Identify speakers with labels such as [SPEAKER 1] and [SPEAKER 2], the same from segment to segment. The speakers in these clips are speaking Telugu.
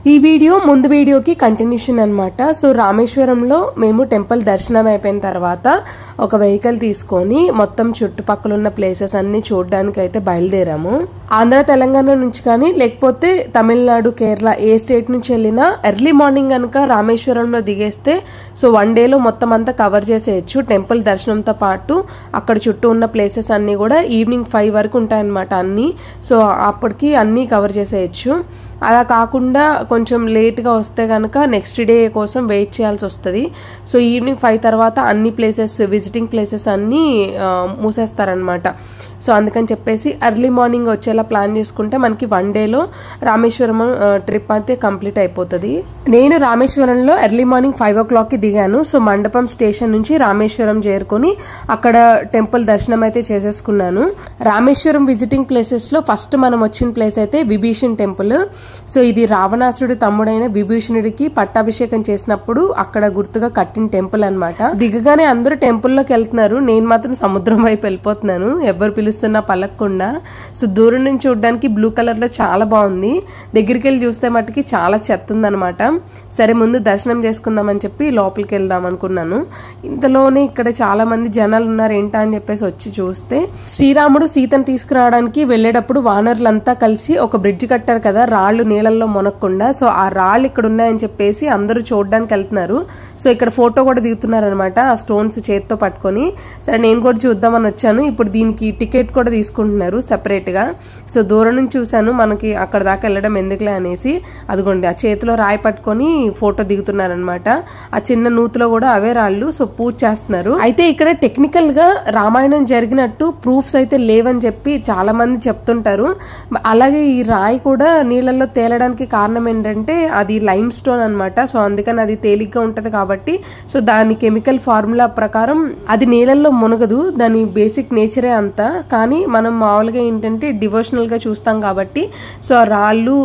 [SPEAKER 1] ఈ వీడియో ముందు వీడియోకి కంటిన్యూషన్ అన్నమాట. సో రామేశ్వరంలో మేము టెంపుల్ దర్శనం అయిపోయిన తర్వాత ఒక వెహికల్ తీసుకొని మొత్తం చుట్టుపక్కల ఉన్న ప్లేసెస్ అన్ని చూడడానికి అయితే బయలుదేరాము. ఆంధ్ర తెలంగాణ నుంచి కానీ లేకపోతే తమిళనాడు కేరళ ఏ స్టేట్ నుంచి వెళ్ళినా ఎర్లీ మార్నింగ్ కనుక రామేశ్వరంలో దిగేస్తే సో 1 డేలో మొత్తం అంతా కవర్ చేసేయచ్చు. టెంపుల్ దర్శనంతో పాటు అక్కడ చుట్టూ ఉన్న ప్లేసెస్ అన్ని కూడా ఈవినింగ్ 5 వరకు ఉంటాయన్నమాట అన్ని. సో అప్పటికి అన్ని కవర్ చేసేయచ్చు. అలా కాకుండా కొంచెం లేట్గా వస్తే కనుక నెక్స్ట్ డే కోసం వెయిట్ చేయాల్సి వస్తుంది. సో ఈవినింగ్ 5 తర్వాత అన్ని ప్లేసెస్ విజిటింగ్ ప్లేసెస్ అన్నీ మూసేస్తారనమాట. సో అందుకని చెప్పేసి ఎర్లీ మార్నింగ్ వచ్చేలా ప్లాన్ చేసుకుంటే మనకి 1 డేలో రామేశ్వరం ట్రిప్ అయితే కంప్లీట్ అయిపోతుంది. నేను రామేశ్వరంలో ఎర్లీ మార్నింగ్ 5 o'clockకి దిగాను. సో మండపం స్టేషన్ నుంచి రామేశ్వరం చేరుకొని అక్కడ టెంపుల్ దర్శనం అయితే చేసేసుకున్నాను. రామేశ్వరం విజిటింగ్ ప్లేసెస్లో ఫస్ట్ మనం వచ్చిన ప్లేస్ అయితే విభీషణ్ టెంపుల్. సో ఇది రావణాసురుడి తమ్ముడైన విభీషణుడికి పట్టాభిషేకం చేసినప్పుడు అక్కడ గుర్తుగా కట్టిన టెంపుల్ అనమాట. దిగగానే అందరూ టెంపుల్లోకి వెళ్తున్నారు, నేను మాత్రం సముద్రం వైపు వెళ్ళిపోతున్నాను, ఎవరు పిలుస్తున్నా పలకకుండా. సో దూరం నుంచి చూడడానికి బ్లూ కలర్ లో చాలా బాగుంది, దగ్గరికి వెళ్ళి చూస్తే మటుకి చాలా చెత్త ఉందనమాట. సరే ముందు దర్శనం చేసుకుందామని చెప్పి లోపలికి వెళ్దాం అనుకున్నాను. ఇంతలోనే ఇక్కడ చాలా మంది జనాలు ఉన్నారు ఏంటా అని చెప్పేసి వచ్చి చూస్తే శ్రీరాముడు సీతను తీసుకురావడానికి వెళ్లేటప్పుడు వానరులంతా కలిసి ఒక బ్రిడ్జ్ కట్టారు కదా రాళ్ళు నీళ్ళల్లో మునక్కుండా. సో ఆ రాళ్ళు ఇక్కడ ఉన్నాయని చెప్పేసి అందరూ చూడడానికి వెళ్తున్నారు. సో ఇక్కడ ఫోటో కూడా దిగుతున్నారు అనమాట ఆ స్టోన్స్ చేతితో పట్టుకొని. సరే నేను కూడా చూద్దామని వచ్చాను. ఇప్పుడు దీనికి టికెట్ కూడా తీసుకుంటున్నారు సెపరేట్ గా. సో దూరం నుంచి చూసాను, మనకి అక్కడ దాకా వెళ్ళడం ఎందుకులే అనేసి అదిగోండి ఆ చేతిలో రాయి పట్టుకొని ఫోటో దిగుతున్నారు అనమాట. ఆ చిన్న నూతులో కూడా అవే రాళ్ళు. సో పూజ చేస్తున్నారు. అయితే ఇక్కడ టెక్నికల్ గా రామాయణం జరిగినట్టు ప్రూఫ్స్ అయితే లేవని చెప్పి చాలా మంది చెప్తుంటారు. అలాగే ఈ రాయి కూడా నీళ్ళల్లో తేలడానికి కారణం ఏంటంటే అది లైమ్ స్టోన్ అనమాట. సో అందుకని అది తేలిగ్గా ఉంటది కాబట్టి సో దాని కెమికల్ ఫార్ములా ప్రకారం అది నీళ్ళల్లో మునగదు, దాని బేసిక్ నేచరే అంతా. కానీ మనం మామూలుగా ఏంటంటే డివోషనల్ గా చూస్తాం కాబట్టి సో ఆ రాళ్ళు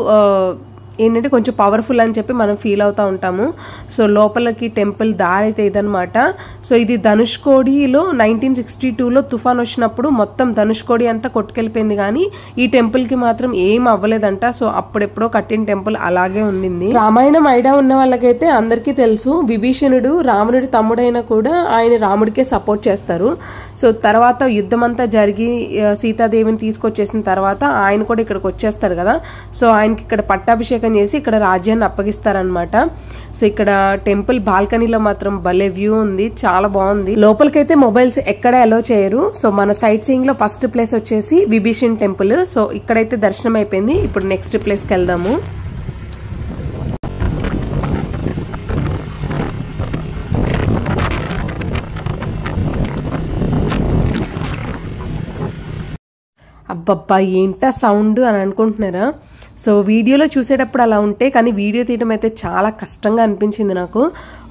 [SPEAKER 1] ఏంటంటే కొంచెం పవర్ఫుల్ అని చెప్పి మనం ఫీల్ అవుతూ ఉంటాము. సో లోపలికి టెంపుల్ దారి అయితే ఇదనమాట. సో ఇది ధనుష్కోడిలో 1962లో తుఫాన్ వచ్చినప్పుడు మొత్తం ధనుష్కోడి అంతా కొట్టుకెళ్ళిపోయింది, కానీ ఈ టెంపుల్ కి మాత్రం ఏం అవ్వలేదంట. సో అప్పుడెప్పుడో కట్టిన టెంపుల్ అలాగే ఉండింది. రామాయణం ఐడియా ఉన్న వాళ్ళకైతే అందరికీ తెలుసు, విభీషణుడు రావణుడి తమ్ముడైనా కూడా ఆయన రాముడికే సపోర్ట్ చేస్తారు. సో తర్వాత యుద్ధం అంతా జరిగి సీతాదేవిని తీసుకొచ్చేసిన తర్వాత ఆయన కూడా ఇక్కడికి వచ్చేస్తారు కదా. సో ఆయనకి ఇక్కడ పట్టాభిషేకం చేసి ఇక్కడ రాజ్యాన్ని అప్పగిస్తారనమాట. సో ఇక్కడ టెంపుల్ బాల్కనీలో మాత్రం భలే వ్యూ ఉంది, చాలా బాగుంది. లోపలికైతే మొబైల్స్ ఎక్కడ అలో చేయరు. సో మన సైట్ సీయింగ్ లో ఫస్ట్ ప్లేస్ వచ్చేసి విభీషణ్ టెంపుల్. సో ఇక్కడైతే దర్శనం అయిపోయింది. ఇప్పుడు నెక్స్ట్ ప్లేస్ కి వెళ్దాము. అబ్బబ్బా ఏంటా సౌండ్ అని అనుకుంటున్నారా? సో వీడియోలో చూసేటప్పుడు అలా ఉంటే, కానీ వీడియో తీయడం అయితే చాలా కష్టంగా అనిపించింది నాకు.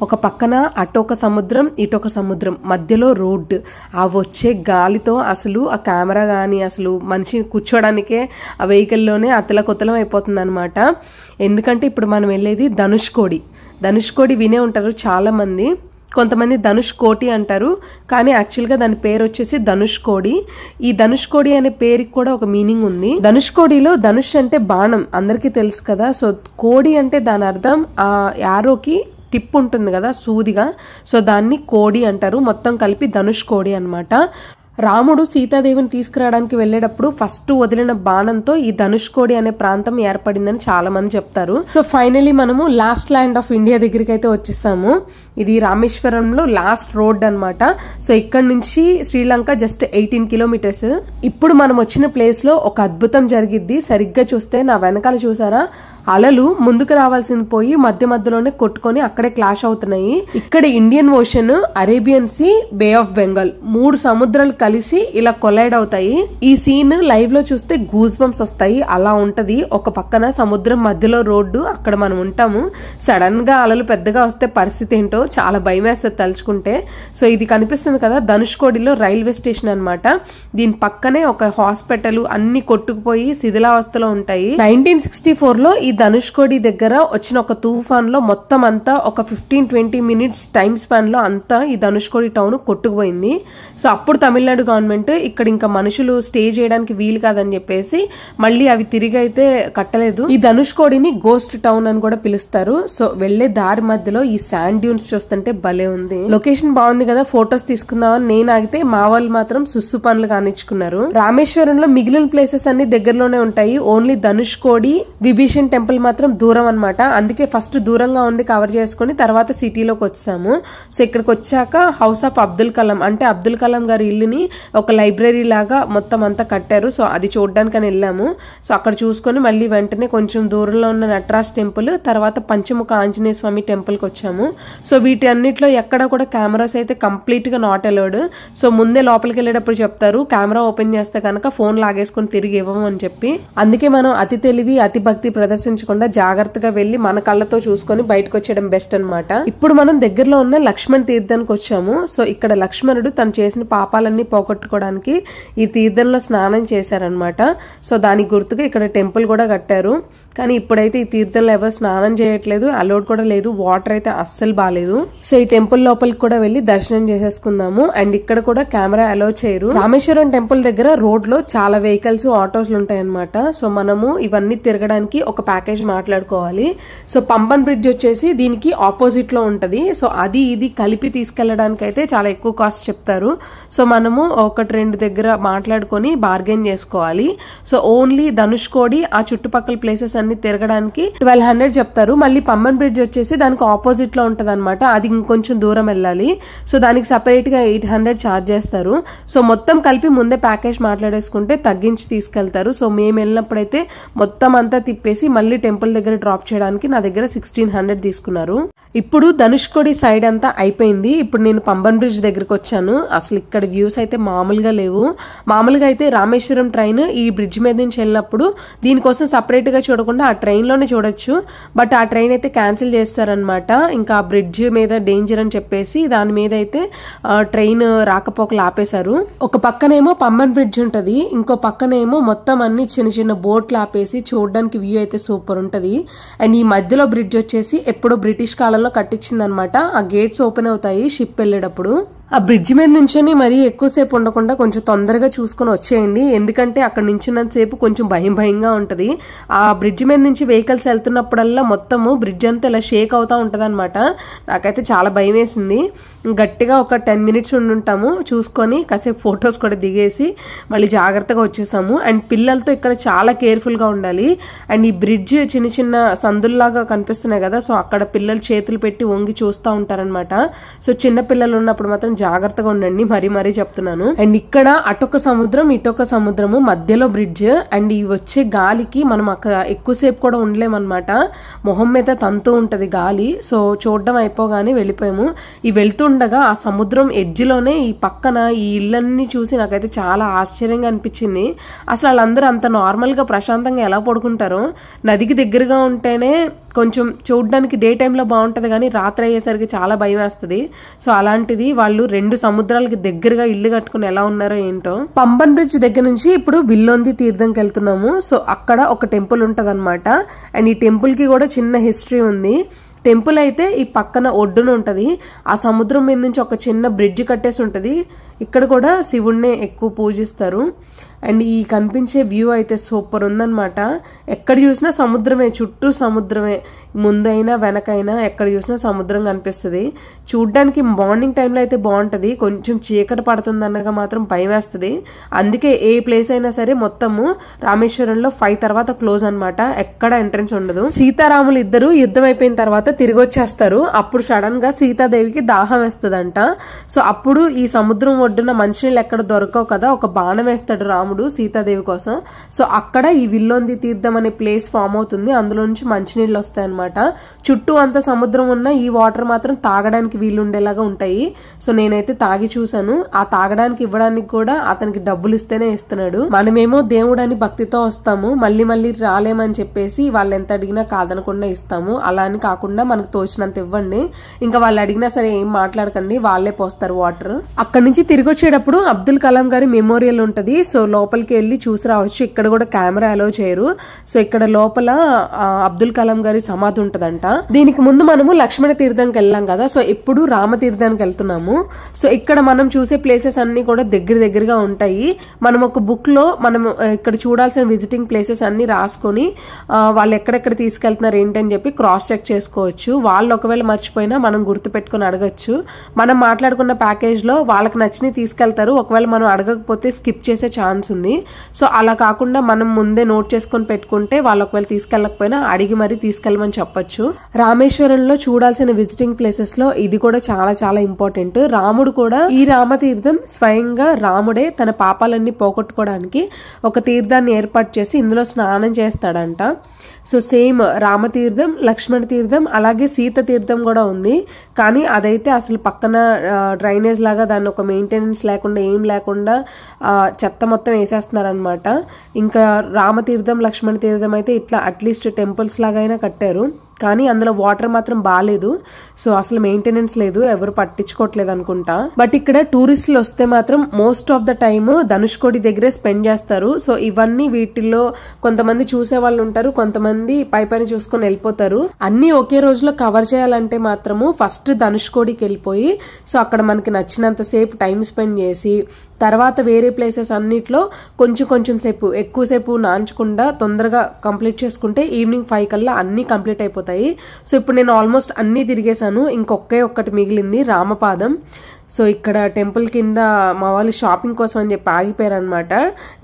[SPEAKER 1] ఒక పక్కన అటొక సముద్రం ఇటొక సముద్రం, మధ్యలో రోడ్డు, ఆ వచ్చే గాలితో అసలు ఆ కెమెరా కానీ అసలు మనిషి కూర్చోడానికే ఆ వెహికల్లోనే అతలకొతలం అయిపోతుంది అనమాట. ఎందుకంటే ఇప్పుడు మనం వెళ్ళేది ధనుష్కోడి. ధనుష్కోడి వినే ఉంటారు చాలా మంది, కొంతమంది ధనుష్కోటి అంటారు, కానీ యాక్చువల్గా దాని పేరు వచ్చేసి ధనుష్కోడి. ఈ ధనుష్కోడి అనే పేరుకి కూడా ఒక మీనింగ్ ఉంది. ధనుష్కోడిలో ధనుష్ అంటే బాణం అందరికీ తెలుసు కదా. సో కోడి అంటే దాని అర్థం ఆ యారోకి టిప్ ఉంటుంది కదా సూదిగా, సో దాన్ని కోడి అంటారు. మొత్తం కలిపి ధనుష్కోడి అన్నమాట. రాముడు సీతాదేవిని తీసుకురావడానికి వెళ్లేటప్పుడు ఫస్ట్ వదిలిన బాణంతో ఈ ధనుష్కోడి అనే ప్రాంతం ఏర్పడిందని చాలా మంది చెప్తారు. సో ఫైనలీ మనము లాస్ట్ ల్యాండ్ ఆఫ్ ఇండియా దగ్గరికి అయితే వచ్చేసాము. ఇది రామేశ్వరంలో లాస్ట్ రోడ్ అన్నమాట. సో ఇక్కడ నుంచి శ్రీలంక జస్ట్ 18 కిలోమీటర్స్. ఇప్పుడు మనం వచ్చిన ప్లేస్ లో ఒక అద్భుతం జరిగిద్ది. సరిగ్గా చూస్తే నా వెనకాల చూసారా, అలలు ముందుకు రావాల్సింది పోయి మధ్య మధ్యలోనే కొట్టుకొని అక్కడే క్లాష్ అవుతున్నాయి. ఇక్కడ Indian Ocean, Arabian Sea, Bay of Bengal 3 సముద్రాలు కలిసి ఇలా కొలైడ్ అవుతాయి. ఈ సీన్ లైవ్ లో చూస్తే గూస్ బంప్స్ వస్తాయి, అలా ఉంటది. ఒక పక్కన సముద్రం, మధ్యలో రోడ్డు, అక్కడ మనం ఉంటాము. సడన్ గా అలలు పెద్దగా వస్తే పరిస్థితి ఏంటో చాలా భయం వేస్తుంది తలుచుకుంటే. సో ఇది కనిపిస్తుంది కదా ధనుష్కోడిలో రైల్వే స్టేషన్ అన్నమాట. దీని పక్కనే ఒక హాస్పిటల్, అన్ని కొట్టుకుపోయి శిథిలావస్థలో ఉంటాయి. 1964లో ఈ ధనుష్కోడి దగ్గర వచ్చిన ఒక తుఫాన్ లో మొత్తం అంతా ఒక 15-20 మినిట్స్ టైం స్పాన్ లో అంతా ఈ ధనుష్కోడి టౌన్ కొట్టుకుపోయింది. సో అప్పుడు తమిళనాడు తమిళనాడు గవర్నమెంట్ ఇక్కడ ఇంకా మనుషులు స్టే చేయడానికి వీలు కాదని చెప్పేసి మళ్ళీ అవి తిరిగి అయితే కట్టలేదు. ఈ ధనుష్కోడిని గోస్ట్ టౌన్ అని కూడా పిలుస్తారు. సో వెళ్లే దారి మధ్యలో ఈ శాండ్ డ్యూన్స్ చూస్తుంటే భలే ఉంది. లొకేషన్ బాగుంది కదా, ఫొటోస్ తీసుకుందామని నేను ఆగితే మా వాళ్ళు మాత్రం సుస్సు పనులు కానిచ్చుకున్నారు. రామేశ్వరంలో మిగిలిన ప్లేసెస్ అన్ని దగ్గరలోనే ఉంటాయి. ఓన్లీ ధనుష్కోడి విభీషణ్ టెంపుల్ మాత్రం దూరం అన్నమాట. అందుకే ఫస్ట్ దూరంగా ఉంది కవర్ చేసుకుని తర్వాత సిటీలోకి వచ్చాము. సో ఇక్కడికి వచ్చాక హౌస్ ఆఫ్ అబ్దుల్ కలాం అంటే అబ్దుల్ కలాం గారి ఇల్లుని ఒక లైబ్రరీ లాగా మొత్తం అంతా కట్టారు. సో అది చూడడానికి అని వెళ్ళాము. సో అక్కడ చూసుకొని మళ్ళీ వెంటనే కొంచెం దూరంలో ఉన్న నటరాజ్ టెంపుల్, తర్వాత పంచముఖ ఆంజనేయ స్వామి టెంపుల్ కి వచ్చాము. సో వీటి అన్నిట్లో ఎక్కడ కూడా కెమెరాస్ అయితే కంప్లీట్ గా నాట్ అలౌడ్. సో ముందే లోపలికి వెళ్ళేటప్పుడు చెప్తారు కెమెరా ఓపెన్ చేస్తే కనుక ఫోన్ లాగేసుకుని తిరిగి ఇవ్వము అని చెప్పి. అందుకే మనం అతి తెలివి అతి భక్తి ప్రదర్శించకుండా జాగ్రత్తగా వెళ్లి మన కళ్ళతో చూసుకొని బయటకు వచ్చేయడం బెస్ట్ అన్నమాట. ఇప్పుడు మనం దగ్గరలో ఉన్న లక్ష్మణ్ తీర్థానికి వచ్చాము. సో ఇక్కడ లక్ష్మణుడు తను చేసిన పాపాలన్నీ పోగొట్టుకోవడానికి ఈ తీర్థంలో స్నానం చేశారనమాట. సో దానికి గుర్తుగా ఇక్కడ టెంపుల్ కూడా కట్టారు. కానీ ఇప్పుడైతే ఈ తీర్థంలో ఎవరు స్నానం చేయట్లేదు, అలౌడ్ కూడా లేదు, వాటర్ అయితే అస్సలు బాలేదు. సో ఈ టెంపుల్ లోపలికి కూడా వెళ్లి దర్శనం చేసేసుకుందాము. అండ్ ఇక్కడ కూడా కెమెరా అలౌ చేయరు. రామేశ్వరం టెంపుల్ దగ్గర రోడ్ లో చాలా వెహికల్స్ ఆటోస్ ఉంటాయన్నమాట. సో మనము ఇవన్నీ తిరగడానికి ఒక ప్యాకేజ్ మాట్లాడుకోవాలి. సో పంబన్ బ్రిడ్జ్ వచ్చేసి దీనికి ఆపోజిట్ లో ఉంటది. సో అది ఇది కలిపి తీసుకెళ్లడానికి అయితే చాలా ఎక్కువ కాస్ట్ చెప్తారు. సో మనము ఒకటి రెండు దగ్గర మాట్లాడుకొని బార్గెన్ చేసుకోవాలి. సో ఓన్లీ ధనుష్కోడి ఆ చుట్టుపక్కల ప్లేసెస్ అన్ని తిరగడానికి 1200 చెప్తారు. మళ్ళీ పంబన్ బ్రిడ్జ్ వచ్చేసి దానికి ఆపోజిట్ లో ఉంటది అనమాట. అది ఇంకొంచెం దూరం వెళ్ళాలి. సో దానికి సెపరేట్ గా 800 ఛార్జ్ చేస్తారు. సో మొత్తం కలిపి ముందే ప్యాకేజ్ మాట్లాడేసుకుంటే తగ్గించి తీసుకెళ్తారు. సో మేము వెళ్ళినప్పుడైతే మొత్తం అంతా తిప్పేసి మళ్ళీ టెంపుల్ దగ్గర డ్రాప్ చేయడానికి నా దగ్గర 1600 తీసుకున్నారు. ఇప్పుడు ధనుష్కోడి సైడ్ అంతా అయిపోయింది. ఇప్పుడు నేను పంబన్ బ్రిడ్జ్ దగ్గరకు వచ్చాను. అసలు ఇక్కడ వ్యూస్ అయితే మామూలుగా లేవు. మామూలుగా అయితే రామేశ్వరం ట్రైన్ ఈ బ్రిడ్జ్ మీద నుంచి వెళ్ళినప్పుడు దీనికోసం సపరేట్ గా చూడకుండా ఆ ట్రైన్ లోనే చూడొచ్చు. బట్ ఆ ట్రైన్ అయితే క్యాన్సిల్ చేస్తారనమాట. ఇంకా ఆ బ్రిడ్జ్ మీద డేంజర్ అని చెప్పేసి దాని మీద అయితే ట్రైన్ రాకపోకలు ఆపేశారు. ఒక పక్కనేమో పంబన్ బ్రిడ్జ్ ఉంటది, ఇంకో పక్కనేమో మొత్తం అన్ని చిన్న చిన్న బోట్లు ఆపేసి చూడడానికి వ్యూ అయితే సూపర్ ఉంటది. అండ్ ఈ మధ్యలో బ్రిడ్జ్ వచ్చేసి ఎప్పుడో బ్రిటిష్ కాలంలో కట్టించిందనమాట. ఆ గేట్స్ ఓపెన్ అవుతాయి షిప్ వెళ్ళేటప్పుడు. ఆ బ్రిడ్జ్ మీద నుంచొని మరీ ఎక్కువసేపు ఉండకుండా కొంచెం తొందరగా చూసుకొని వచ్చేయండి. ఎందుకంటే అక్కడ నించున్నంత సేపు కొంచెం భయంగా ఉంటది. ఆ బ్రిడ్జ్ మీద నుంచి వెహికల్స్ వెళ్తున్నప్పుడల్లా మొత్తము బ్రిడ్జ్ అంతా ఇలా షేక్ అవుతా ఉంటది అనమాట. నాకైతే చాలా భయం వేసింది. గట్టిగా ఒక 10 minutes ఉండుంటాము చూసుకొని కాసేపు ఫొటోస్ కూడా దిగేసి మళ్ళీ జాగ్రత్తగా వచ్చేసాము. అండ్ పిల్లలతో ఇక్కడ చాలా కేర్ఫుల్ గా ఉండాలి. అండ్ ఈ బ్రిడ్జ్ చిన్న చిన్న సందుల్లాగా కనిపిస్తున్నాయి కదా, సో అక్కడ పిల్లలు చేతులు పెట్టి వంగి చూస్తూ ఉంటారనమాట. సో చిన్న పిల్లలు ఉన్నప్పుడు మాత్రం జాగ్రత్తగా ఉండండి, మరీ చెప్తున్నాను. అండ్ ఇక్కడ అటొక సముద్రం ఇటొక సముద్రము మధ్యలో బ్రిడ్జ్. అండ్ ఈ వచ్చే గాలికి మనం అక్కడ ఎక్కువసేపు కూడా ఉండలేమన్నమాట. మొహం మీద తంతూ ఉంటది గాలి. సో చూడడం అయిపోగానే వెళ్ళిపోయాము. ఈ వెళ్తుండగా ఆ సముద్రం ఎడ్జ్లోనే ఈ పక్కన ఈ ఇళ్ళన్నీ చూసి నాకైతే చాలా ఆశ్చర్యంగా అనిపించింది. అసలు వాళ్ళందరూ అంత నార్మల్ గా ప్రశాంతంగా ఎలా పడుకుంటారో. నదికి దగ్గరగా ఉంటేనే కొంచెం చూడడానికి డే టైంలో బాగుంటది, కానీ రాత్రి అయ్యేసరికి చాలా భయం వేస్తుంది. సో అలాంటిది వాళ్ళు 2 సముద్రాలకి దగ్గరగా ఇల్లు కట్టుకుని ఎలా ఉన్నారో ఏంటో. పంబన్ బ్రిడ్జ్ దగ్గర నుంచి ఇప్పుడు విల్లోంది తీర్థంకి వెళ్తున్నాము. సో అక్కడ ఒక టెంపుల్ ఉంటది అనమాట. అండ్ ఈ టెంపుల్ కి కూడా చిన్న హిస్టరీ ఉంది. టెంపుల్ అయితే ఈ పక్కన ఒడ్డున ఉంటది. ఆ సముద్రం మీద నుంచి ఒక చిన్న బ్రిడ్జ్ కట్టేసి ఉంటది. ఇక్కడ కూడా శివుణ్ణే ఎక్కువ పూజిస్తారు. అండ్ ఈ కనిపించే వ్యూ అయితే సూపర్ ఉందన్నమాట. ఎక్కడ చూసినా సముద్రమే, చుట్టూ సముద్రమే, ముందైనా వెనకైనా ఎక్కడ చూసినా సముద్రం కనిపిస్తుంది. చూడ్డానికి మార్నింగ్ టైంలో అయితే బాగుంటది, కొంచెం చీకటి పడుతుంది అన్నగా మాత్రం భయం వేస్తుంది. అందుకే ఏ ప్లేస్ అయినా సరే మొత్తము రామేశ్వరంలో 5 తర్వాత క్లోజ్ అనమాట, ఎక్కడ ఎంట్రన్స్ ఉండదు. సీతారాములు ఇద్దరు యుద్ధం అయిపోయిన తర్వాత తిరిగి వచ్చేస్తారు. అప్పుడు సడన్ గా సీతాదేవికి దాహం వేస్తుందంట. సో అప్పుడు ఈ సముద్రం ఒడ్డున మంచినీళ్ళు ఎక్కడ దొరకవు కదా, ఒక బాణం వేస్తాడు రాముడు సీతాదేవి కోసం. సో అక్కడ ఈ విల్లోంది తీర్థం అనే ప్లేస్ ఫామ్ అవుతుంది. అందులో నుంచి మంచినీళ్ళు వస్తాయి అనమాట. చుట్టూ అంత సముద్రం ఉన్న ఈ వాటర్ మాత్రం తాగడానికి వీలు ఉండేలాగా ఉంటాయి. సో నేనైతే తాగి చూసాను. ఆ తాగడానికి ఇవ్వడానికి కూడా అతనికి డబ్బులు ఇస్తేనే ఇస్తున్నాడు. మనమేమో దేవుడని భక్తితో వస్తాము, మళ్ళీ రాలేమని చెప్పేసి వాళ్ళు ఎంత అడిగినా కాదనకుండా ఇస్తాము. అలా అని కాకుండా మనకు తోచినంత ఇవ్వండి, ఇంకా వాళ్ళు అడిగినా సరే ఏం మాట్లాడకండి, వాళ్ళే పోస్తారు వాటర్. అక్కడి నుంచి తిరిగి వచ్చేటప్పుడు అబ్దుల్ కలాం గారి మెమోరియల్ ఉంటది. సో లోపలికి వెళ్ళి చూసి రావచ్చు. ఇక్కడ కూడా కెమెరా అలో చేయరు. సో ఇక్కడ లోపల అబ్దుల్ కలాం గారి సమాధి ఉంటదంట. దీనికి ముందు మనము లక్ష్మణ తీర్థంకి వెళ్ళాం కదా, సో ఇప్పుడు రామతీర్థానికి వెళ్తున్నాము. సో ఇక్కడ మనం చూసే ప్లేసెస్ అన్ని కూడా దగ్గరగా ఉంటాయి. మనం ఒక బుక్ లో మనం ఇక్కడ చూడాల్సిన విజిటింగ్ ప్లేసెస్ అన్ని రాసుకొని వాళ్ళు ఎక్కడెక్కడ తీసుకెళ్తున్నారు ఏంటని చెప్పి క్రాస్ చెక్ చేసుకోవచ్చు. వాళ్ళు ఒకవేళ మర్చిపోయినా మనం గుర్తు పెట్టుకుని అడగచ్చు. మనం మాట్లాడుకున్న ప్యాకేజ్ లో వాళ్ళకి నచ్చినవి తీసుకెళ్తారు. ఒకవేళ మనం అడగకపోతే స్కిప్ చేసే ఛాన్స్ ఉంది. సో అలా కాకుండా మనం ముందే నోట్ చేసుకొని పెట్టుకుంటే వాళ్ళు ఒకవేళ తీసుకెళ్ళకపోయినా అడిగి మరీ తీసుకెళ్ళమని చెప్పొచ్చు. రామేశ్వరంలో చూడాల్సిన విజిటింగ్ ప్లేసెస్ లో ఇది కూడా చాలా చాలా ఇంపార్టెంట్. రాముడు కూడా ఈ రామతీర్థం స్వయంగా రాముడే తన పాపాలన్నీ పోగొట్టుకోవడానికి ఒక తీర్థాన్ని ఏర్పాటు చేసి ఇందులో స్నానం చేస్తాడంట. సో సేమ్ రామతీర్థం, లక్ష్మణ తీర్థం, అలాగే సీత తీర్థం కూడా ఉంది. కానీ అదైతే అసలు పక్కన డ్రైనేజ్ లాగా దాన్ని ఒక మెయింటెనెన్స్ లేకుండా ఏం లేకుండా చెత్త మొత్తం వేసేస్తున్నారనమాట. ఇంకా రామతీర్థం, లక్ష్మణ తీర్థం అయితే ఇట్లా అట్లీస్ట్ టెంపుల్స్ లాగైనా కట్టారు. కానీ అందులో వాటర్ మాత్రం బాగాలేదు. సో అసలు మెయింటెనెన్స్ లేదు, ఎవరు పట్టించుకోవట్లేదు అనుకుంటా. బట్ ఇక్కడ టూరిస్టులు వస్తే మాత్రం most of the time Dhanushkodi దగ్గరే స్పెండ్ చేస్తారు. సో ఇవన్నీ వీటిల్లో కొంతమంది చూసే వాళ్ళు ఉంటారు, కొంతమంది పైన చూసుకొని వెళ్ళిపోతారు. అన్ని ఒకే రోజులో కవర్ చేయాలంటే మాత్రము ఫస్ట్ ధనుష్కోడికి వెళ్ళిపోయి సో అక్కడ మనకి నచ్చినంత సేపు టైం స్పెండ్ చేసి తర్వాత వేరే ప్లేసెస్ అన్నిట్లో కొంచెం సేపు ఎక్కువసేపు నాంచకుండా తొందరగా కంప్లీట్ చేసుకుంటే ఈవినింగ్ 5 కల్లా అన్ని కంప్లీట్ అయిపోతాయి. సో ఇప్పుడు నేను ఆల్మోస్ట్ అన్ని తిరిగేశాను. ఒక్కటి మిగిలింది, రామపాదం. సో ఇక్కడ టెంపుల్ కింద మా వాళ్ళు షాపింగ్ కోసం అని చెప్పి ఆగిపోయారు అనమాట.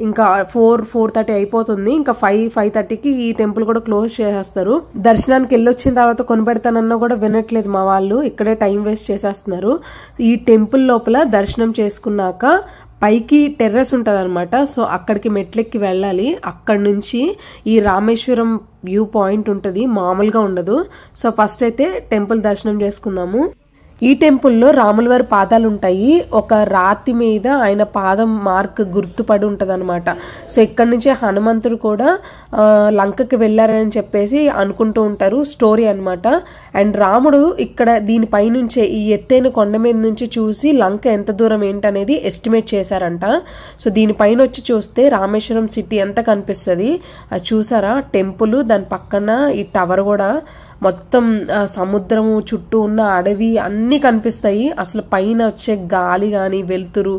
[SPEAKER 1] ఇంకా 4:30 అయిపోతుంది. ఇంకా 5:30కి ఈ టెంపుల్ కూడా క్లోజ్ చేసేస్తారు. దర్శనానికి వెళ్ళొచ్చిన తర్వాత కొనిపెడతానన్నా కూడా వినట్లేదు మా వాళ్ళు, ఇక్కడే టైం వేస్ట్ చేసేస్తున్నారు. ఈ టెంపుల్ లోపల దర్శనం చేసుకున్నాక పైకి టెర్రస్ ఉంటది అనమాట. సో అక్కడికి మెట్లెక్కి వెళ్ళాలి. అక్కడ నుంచి ఈ రామేశ్వరం వ్యూ పాయింట్ ఉంటది, మామూలుగా ఉండదు. సో ఫస్ట్ అయితే టెంపుల్ దర్శనం చేసుకుందాము. ఈ టెంపుల్లో రాముల వారి పాదాలు ఉంటాయి. ఒక రాతి మీద ఆయన పాదం మార్క్ గుర్తుపడి ఉంటది అనమాట. సో ఇక్కడ నుంచే హనుమంతుడు కూడా లంకకి వెళ్లారని చెప్పేసి అనుకుంటూ ఉంటారు, స్టోరీ అనమాట. అండ్ రాముడు ఇక్కడ దీనిపై నుంచే ఈ ఎత్తైన కొండ మీద నుంచి చూసి లంక ఎంత దూరం ఏంటనేది ఎస్టిమేట్ చేశారంట. సో దీనిపైన వచ్చి చూస్తే రామేశ్వరం సిటీ ఎంత కనిపిస్తుంది. అది చూసారా, టెంపుల్ దాని పక్కన ఈ టవర్ కూడా మొత్తం సముద్రము చుట్టూ ఉన్న అడవి అన్ని కనిపిస్తాయి. అసలు పైన వచ్చే గాలి గాని వెలుతురు,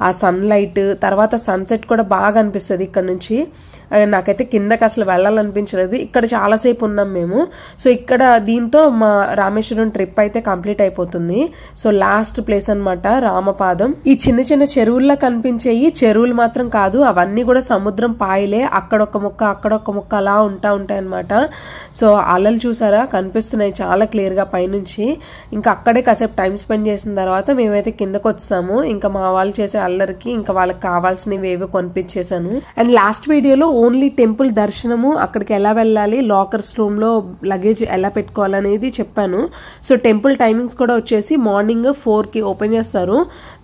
[SPEAKER 1] ఆ సన్లైట్, తర్వాత సన్సెట్ కూడా బాగా అనిపిస్తుంది ఇక్కడ నుంచి. నాకైతే కిందకి అసలు వెళ్ళాలనిపించలేదు. ఇక్కడ చాలాసేపు ఉన్నాం మేము. సో ఇక్కడ దీంతో మా రామేశ్వరం ట్రిప్ అయితే కంప్లీట్ అయిపోతుంది. సో లాస్ట్ ప్లేస్ అనమాట రామపాదం. ఈ చిన్న చిన్న చెరువుల్లో కనిపించేయి చెరువులు మాత్రం కాదు, అవన్నీ కూడా సముద్రం పాయలే. అక్కడొక ముక్క అలా ఉంటాయి అనమాట. సో అలలు చూసారా, కనిపిస్తున్నాయి చాలా క్లియర్ గా పైనుంచి. ఇంకా అక్కడే కాసేపు టైం స్పెండ్ చేసిన తర్వాత మేమైతే కిందకు వచ్చాము. ఇంకా మా వాళ్ళు చేసే అల్లరికి ఇంకా వాళ్ళకి కావాల్సినవి ఏవో కొనిపించేశాను. అండ్ లాస్ట్ వీడియోలో ఓన్లీ టెంపుల్ దర్శనము, అక్కడికి ఎలా వెళ్ళాలి, లాకర్స్ రూమ్ లో లగేజ్ ఎలా పెట్టుకోవాలనేది చెప్పాను. సో టెంపుల్ టైమింగ్స్ కూడా వచ్చేసి మార్నింగ్ 4కి ఓపెన్ చేస్తారు,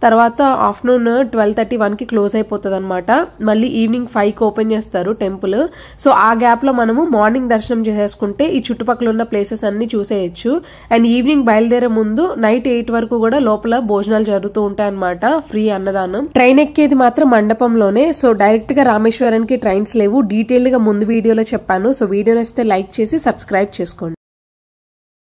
[SPEAKER 1] తర్వాత ఆఫ్టర్నూన్ 12:31కి క్లోజ్ అయిపోతుంది అనమాట. మళ్ళీ ఈవినింగ్ 5కి ఓపెన్ చేస్తారు టెంపుల్. సో ఆ గ్యాప్ లో మనము మార్నింగ్ దర్శనం చేసేసుకుంటే ఈ చుట్టుపక్కల ఉన్న ప్లేసెస్ అన్ని చూసేయచ్చు. అండ్ ఈవినింగ్ బయలుదేరే ముందు నైట్ 8 వరకు కూడా లోపల భోజనాలు జరుగుతూ ఉంటాయి అనమాట, ఫ్రీ అన్నదానం. ట్రైన్ ఎక్కేది మాత్రం మండపంలోనే. సో డైరెక్ట్ గా రామేశ్వరానికి ట్రైన్స్ లేవు, డీటెయిల్ గా ముందు వీడియోలో చెప్పాను. సో వీడియో నచ్చితే లైక్ చేసి సబ్స్క్రైబ్ చేసుకోండి.